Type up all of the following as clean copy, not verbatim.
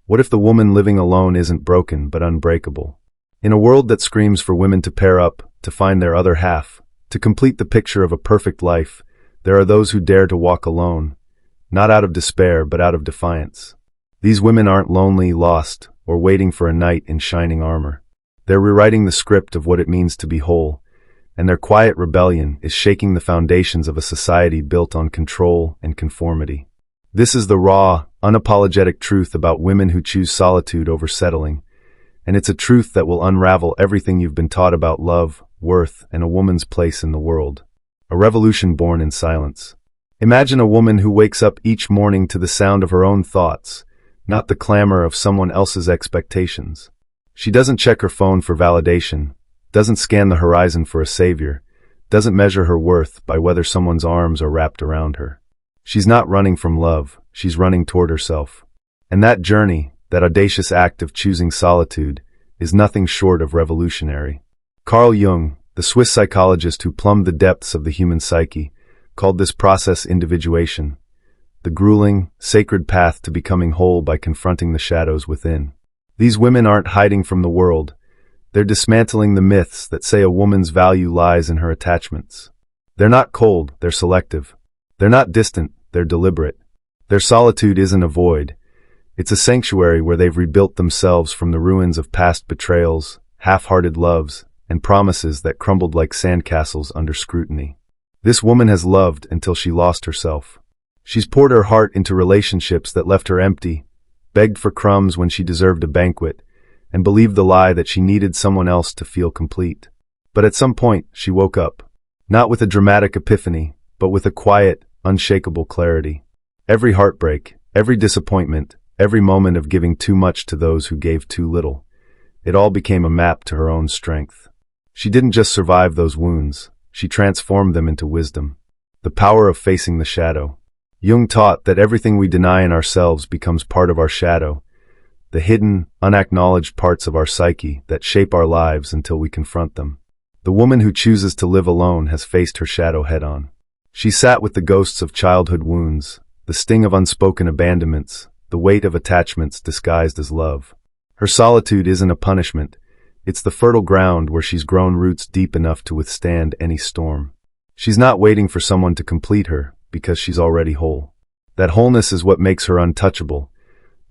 What if the woman living alone isn't broken but unbreakable? In a world that screams for women to pair up, to find their other half, to complete the picture of a perfect life, there are those who dare to walk alone, not out of despair but out of defiance. These women aren't lonely, lost, or waiting for a knight in shining armor. They're rewriting the script of what it means to be whole, and their quiet rebellion is shaking the foundations of a society built on control and conformity. This is the raw, unapologetic truth about women who choose solitude over settling, and it's a truth that will unravel everything you've been taught about love, worth, and a woman's place in the world. A revolution born in silence. Imagine a woman who wakes up each morning to the sound of her own thoughts, not the clamor of someone else's expectations. She doesn't check her phone for validation, doesn't scan the horizon for a savior, doesn't measure her worth by whether someone's arms are wrapped around her. She's not running from love, she's running toward herself. And that journey, that audacious act of choosing solitude, is nothing short of revolutionary. Carl Jung, the Swiss psychologist who plumbed the depths of the human psyche, called this process individuation, the grueling, sacred path to becoming whole by confronting the shadows within. These women aren't hiding from the world. They're dismantling the myths that say a woman's value lies in her attachments. They're not cold, they're selective. They're not distant, they're deliberate. Their solitude isn't a void. It's a sanctuary where they've rebuilt themselves from the ruins of past betrayals, half-hearted loves, and promises that crumbled like sandcastles under scrutiny. This woman has loved until she lost herself. She's poured her heart into relationships that left her empty, begged for crumbs when she deserved a banquet, and believed the lie that she needed someone else to feel complete. But at some point, she woke up. Not with a dramatic epiphany, but with a quiet, unshakable clarity. Every heartbreak, every disappointment, every moment of giving too much to those who gave too little, it all became a map to her own strength. She didn't just survive those wounds, she transformed them into wisdom. The power of facing the shadow. Jung taught that everything we deny in ourselves becomes part of our shadow, the hidden, unacknowledged parts of our psyche that shape our lives until we confront them. The woman who chooses to live alone has faced her shadow head-on. She sat with the ghosts of childhood wounds, the sting of unspoken abandonments, the weight of attachments disguised as love. Her solitude isn't a punishment. It's the fertile ground where she's grown roots deep enough to withstand any storm. She's not waiting for someone to complete her, because she's already whole. That wholeness is what makes her untouchable,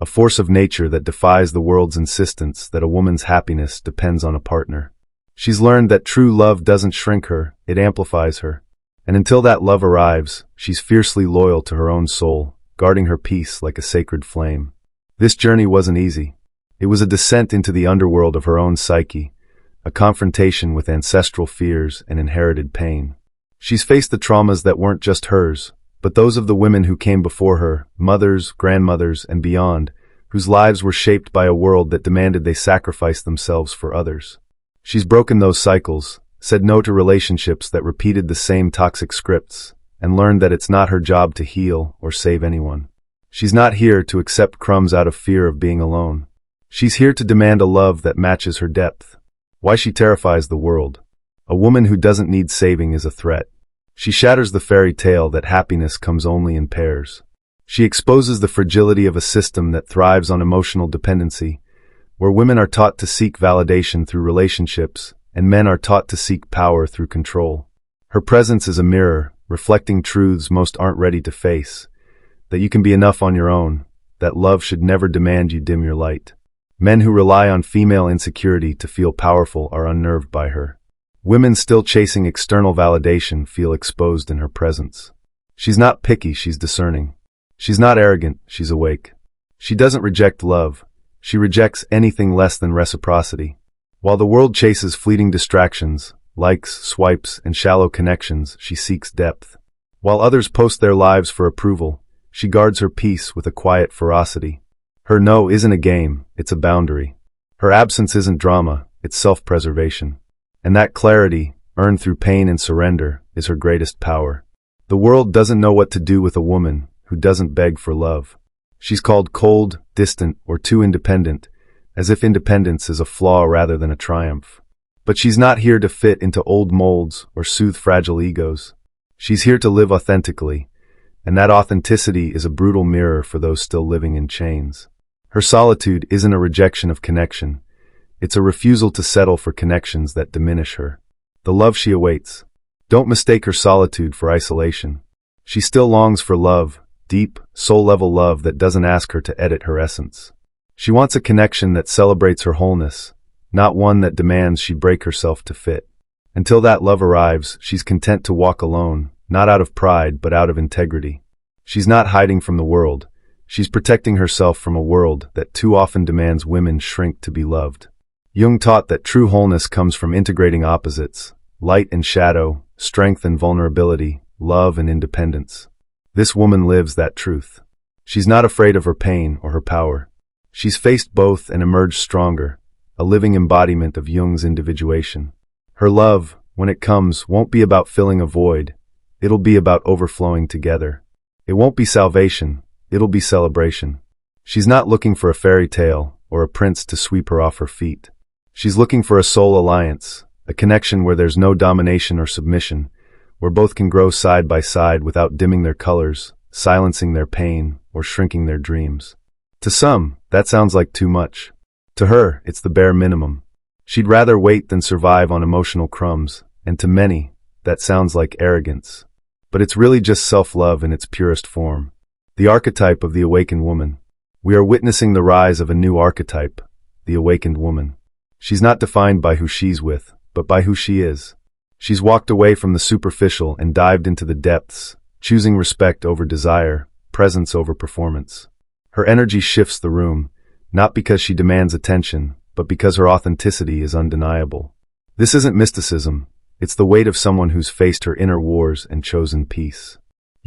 a force of nature that defies the world's insistence that a woman's happiness depends on a partner. She's learned that true love doesn't shrink her, it amplifies her. And until that love arrives, she's fiercely loyal to her own soul, guarding her peace like a sacred flame. This journey wasn't easy. It was a descent into the underworld of her own psyche, a confrontation with ancestral fears and inherited pain. She's faced the traumas that weren't just hers, but those of the women who came before her, mothers, grandmothers, and beyond, whose lives were shaped by a world that demanded they sacrifice themselves for others. She's broken those cycles, said no to relationships that repeated the same toxic scripts, and learned that it's not her job to heal or save anyone. She's not here to accept crumbs out of fear of being alone. She's here to demand a love that matches her depth. Why she terrifies the world. A woman who doesn't need saving is a threat. She shatters the fairy tale that happiness comes only in pairs. She exposes the fragility of a system that thrives on emotional dependency, where women are taught to seek validation through relationships, and men are taught to seek power through control. Her presence is a mirror, reflecting truths most aren't ready to face, that you can be enough on your own, that love should never demand you dim your light. Men who rely on female insecurity to feel powerful are unnerved by her. Women still chasing external validation feel exposed in her presence. She's not picky, she's discerning. She's not arrogant, she's awake. She doesn't reject love. She rejects anything less than reciprocity. While the world chases fleeting distractions, likes, swipes, and shallow connections, she seeks depth. While others post their lives for approval, she guards her peace with a quiet ferocity. Her no isn't a game, it's a boundary. Her absence isn't drama, it's self-preservation. And that clarity, earned through pain and surrender, is her greatest power. The world doesn't know what to do with a woman who doesn't beg for love. She's called cold, distant, or too independent, as if independence is a flaw rather than a triumph. But she's not here to fit into old molds or soothe fragile egos. She's here to live authentically, and that authenticity is a brutal mirror for those still living in chains. Her solitude isn't a rejection of connection. It's a refusal to settle for connections that diminish her. The love she awaits. Don't mistake her solitude for isolation. She still longs for love, deep, soul-level love that doesn't ask her to edit her essence. She wants a connection that celebrates her wholeness, not one that demands she break herself to fit. Until that love arrives, she's content to walk alone, not out of pride but out of integrity. She's not hiding from the world. She's protecting herself from a world that too often demands women shrink to be loved. Jung taught that true wholeness comes from integrating opposites, light and shadow, strength and vulnerability, love and independence. This woman lives that truth. She's not afraid of her pain or her power. She's faced both and emerged stronger, a living embodiment of Jung's individuation. Her love, when it comes, won't be about filling a void. It'll be about overflowing together. It won't be salvation. It'll be celebration. She's not looking for a fairy tale or a prince to sweep her off her feet. She's looking for a soul alliance, a connection where there's no domination or submission, where both can grow side by side without dimming their colors, silencing their pain, or shrinking their dreams. To some, that sounds like too much. To her, it's the bare minimum. She'd rather wait than survive on emotional crumbs, and to many, that sounds like arrogance. But it's really just self-love in its purest form. The archetype of the awakened woman. We are witnessing the rise of a new archetype, the awakened woman. She's not defined by who she's with, but by who she is. She's walked away from the superficial and dived into the depths, choosing respect over desire, presence over performance. Her energy shifts the room, not because she demands attention, but because her authenticity is undeniable. This isn't mysticism, it's the weight of someone who's faced her inner wars and chosen peace.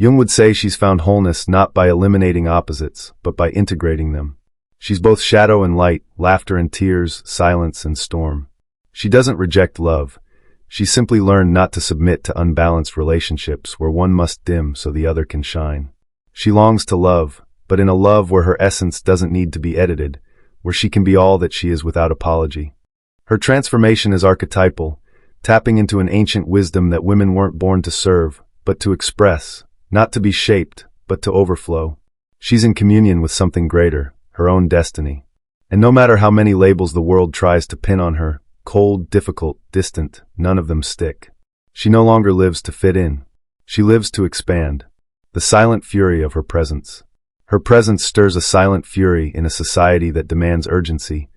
Jung would say she's found wholeness not by eliminating opposites, but by integrating them. She's both shadow and light, laughter and tears, silence and storm. She doesn't reject love. She simply learned not to submit to unbalanced relationships where one must dim so the other can shine. She longs to love, but in a love where her essence doesn't need to be edited, where she can be all that she is without apology. Her transformation is archetypal, tapping into an ancient wisdom that women weren't born to serve, but to express, not to be shaped, but to overflow. She's in communion with something greater, her own destiny. And no matter how many labels the world tries to pin on her, cold, difficult, distant, none of them stick. She no longer lives to fit in. She lives to expand. The silent fury of her presence. Her presence stirs a silent fury in a society that demands urgency,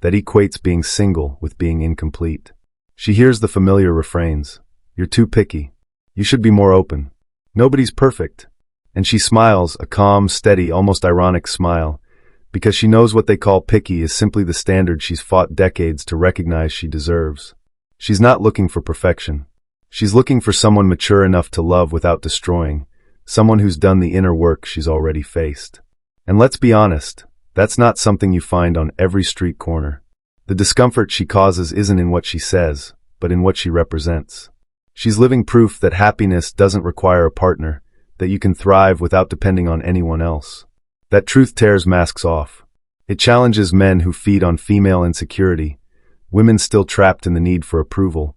that equates being single with being incomplete. She hears the familiar refrains. You're too picky. You should be more open. Nobody's perfect. And she smiles, a calm, steady, almost ironic smile, because she knows what they call picky is simply the standard she's fought decades to recognize she deserves. She's not looking for perfection. She's looking for someone mature enough to love without destroying, someone who's done the inner work she's already faced. And let's be honest, that's not something you find on every street corner. The discomfort she causes isn't in what she says, but in what she represents. She's living proof that happiness doesn't require a partner, that you can thrive without depending on anyone else. That truth tears masks off. It challenges men who feed on female insecurity, women still trapped in the need for approval,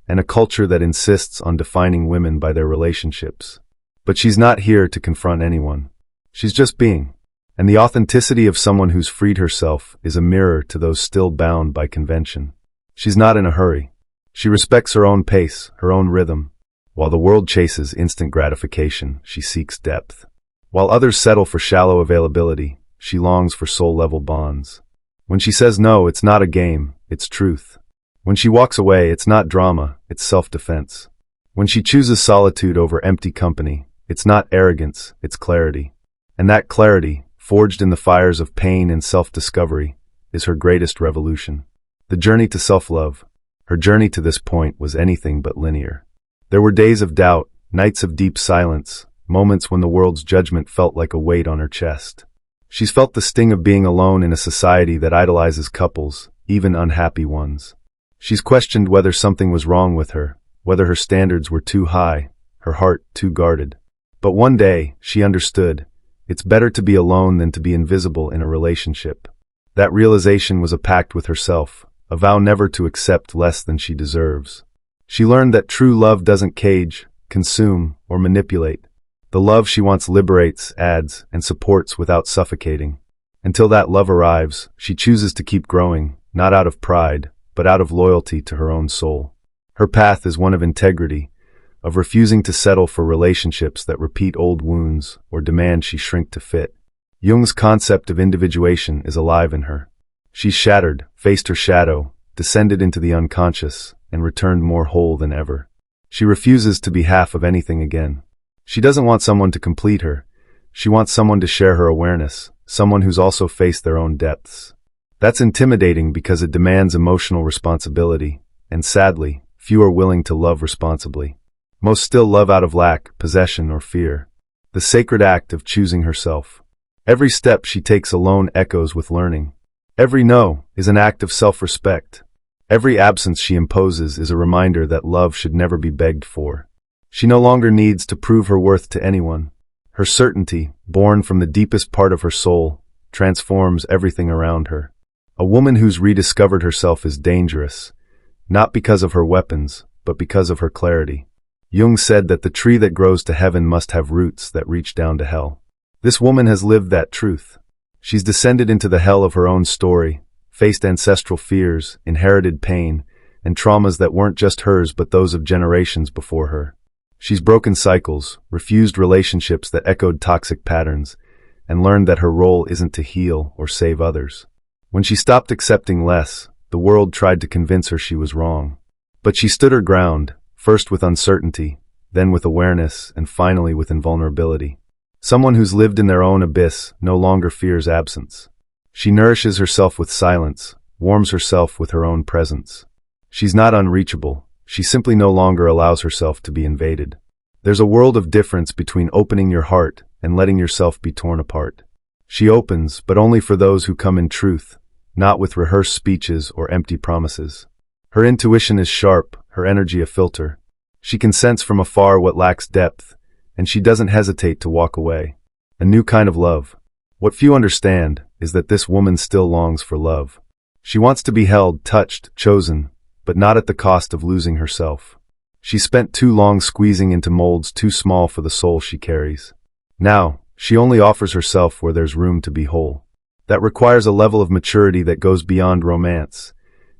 and a culture that insists on defining women by their relationships. But she's not here to confront anyone. She's just being. And the authenticity of someone who's freed herself is a mirror to those still bound by convention. She's not in a hurry. She respects her own pace, her own rhythm. While the world chases instant gratification, she seeks depth. While others settle for shallow availability, she longs for soul-level bonds. When she says no, it's not a game, it's truth. When she walks away, it's not drama, it's self-defense. When she chooses solitude over empty company, it's not arrogance, it's clarity. And that clarity, forged in the fires of pain and self-discovery, is her greatest revolution. The journey to self-love. Her journey to this point was anything but linear. There were days of doubt, nights of deep silence, moments when the world's judgment felt like a weight on her chest. She's felt the sting of being alone in a society that idolizes couples, even unhappy ones. She's questioned whether something was wrong with her, whether her standards were too high, her heart too guarded. But one day, she understood, it's better to be alone than to be invisible in a relationship. That realization was a pact with herself, a vow never to accept less than she deserves. She learned that true love doesn't cage, consume, or manipulate. The love she wants liberates, adds, and supports without suffocating. Until that love arrives, she chooses to keep growing, not out of pride, but out of loyalty to her own soul. Her path is one of integrity, of refusing to settle for relationships that repeat old wounds or demand she shrink to fit. Jung's concept of individuation is alive in her. She's shattered, faced her shadow, descended into the unconscious, and returned more whole than ever. She refuses to be half of anything again. She doesn't want someone to complete her. She wants someone to share her awareness, someone who's also faced their own depths. That's intimidating because it demands emotional responsibility, and sadly, few are willing to love responsibly. Most still love out of lack, possession, or fear. The sacred act of choosing herself. Every step she takes alone echoes with learning. Every no is an act of self-respect. Every absence she imposes is a reminder that love should never be begged for. She no longer needs to prove her worth to anyone. Her certainty, born from the deepest part of her soul, transforms everything around her. A woman who's rediscovered herself is dangerous, not because of her weapons, but because of her clarity. Jung said that the tree that grows to heaven must have roots that reach down to hell. This woman has lived that truth. She's descended into the hell of her own story, faced ancestral fears, inherited pain, and traumas that weren't just hers but those of generations before her. She's broken cycles, refused relationships that echoed toxic patterns, and learned that her role isn't to heal or save others. When she stopped accepting less, the world tried to convince her she was wrong. But she stood her ground, first with uncertainty, then with awareness, and finally with invulnerability. Someone who's lived in their own abyss no longer fears absence. She nourishes herself with silence, warms herself with her own presence. She's not unreachable. She simply no longer allows herself to be invaded. There's a world of difference between opening your heart and letting yourself be torn apart. She opens, but only for those who come in truth, not with rehearsed speeches or empty promises. Her intuition is sharp, her energy a filter. She can sense from afar what lacks depth, and she doesn't hesitate to walk away. A new kind of love. What few understand is that this woman still longs for love. She wants to be held, touched, chosen, but not at the cost of losing herself. She spent too long squeezing into molds too small for the soul she carries. Now, she only offers herself where there's room to be whole. That requires a level of maturity that goes beyond romance.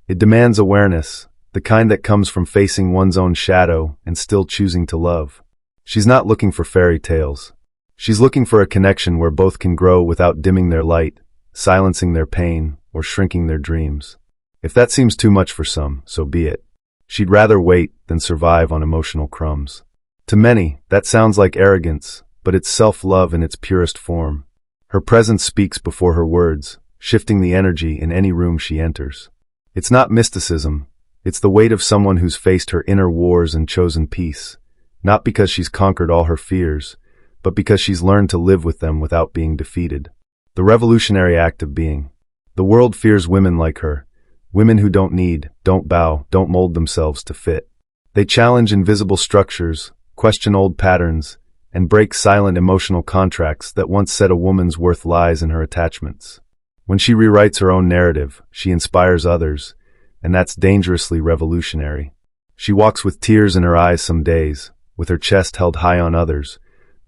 It demands awareness, the kind that comes from facing one's own shadow and still choosing to love. She's not looking for fairy tales. She's looking for a connection where both can grow without dimming their light, silencing their pain, or shrinking their dreams. If that seems too much for some, so be it. She'd rather wait than survive on emotional crumbs. To many, that sounds like arrogance, but it's self-love in its purest form. Her presence speaks before her words, shifting the energy in any room she enters. It's not mysticism. It's the weight of someone who's faced her inner wars and chosen peace, not because she's conquered all her fears, but because she's learned to live with them without being defeated. The revolutionary act of being. The world fears women like her. Women who don't need, don't bow, don't mold themselves to fit. They challenge invisible structures, question old patterns, and break silent emotional contracts that once said a woman's worth lies in her attachments. When she rewrites her own narrative, she inspires others, and that's dangerously revolutionary. She walks with tears in her eyes some days, with her chest held high on others,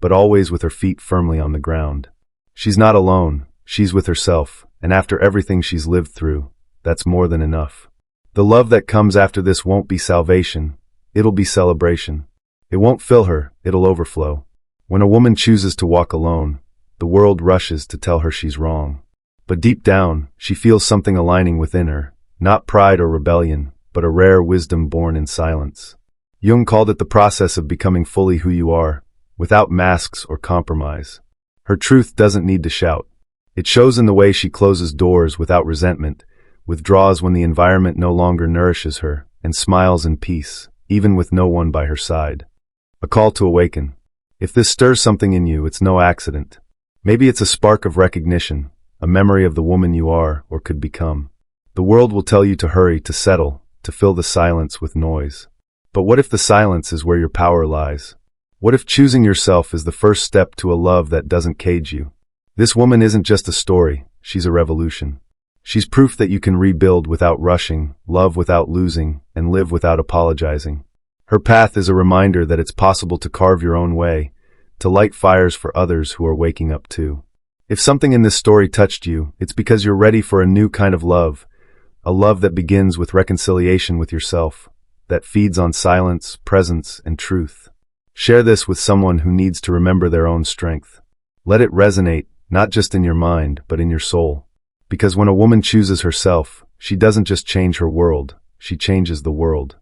but always with her feet firmly on the ground. She's not alone, she's with herself, and after everything she's lived through, that's more than enough. The love that comes after this won't be salvation, it'll be celebration. It won't fill her, it'll overflow. When a woman chooses to walk alone, the world rushes to tell her she's wrong. But deep down, she feels something aligning within her, not pride or rebellion, but a rare wisdom born in silence. Jung called it the process of becoming fully who you are, without masks or compromise. Her truth doesn't need to shout. It shows in the way she closes doors without resentment, withdraws when the environment no longer nourishes her, and smiles in peace, even with no one by her side. A call to awaken. If this stirs something in you, it's no accident. Maybe it's a spark of recognition, a memory of the woman you are or could become. The world will tell you to hurry, to settle, to fill the silence with noise. But what if the silence is where your power lies? What if choosing yourself is the first step to a love that doesn't cage you? This woman isn't just a story, she's a revolution. She's proof that you can rebuild without rushing, love without losing, and live without apologizing. Her path is a reminder that it's possible to carve your own way, to light fires for others who are waking up too. If something in this story touched you, it's because you're ready for a new kind of love, a love that begins with reconciliation with yourself, that feeds on silence, presence, and truth. Share this with someone who needs to remember their own strength. Let it resonate, not just in your mind, but in your soul. Because when a woman chooses herself, she doesn't just change her world, she changes the world.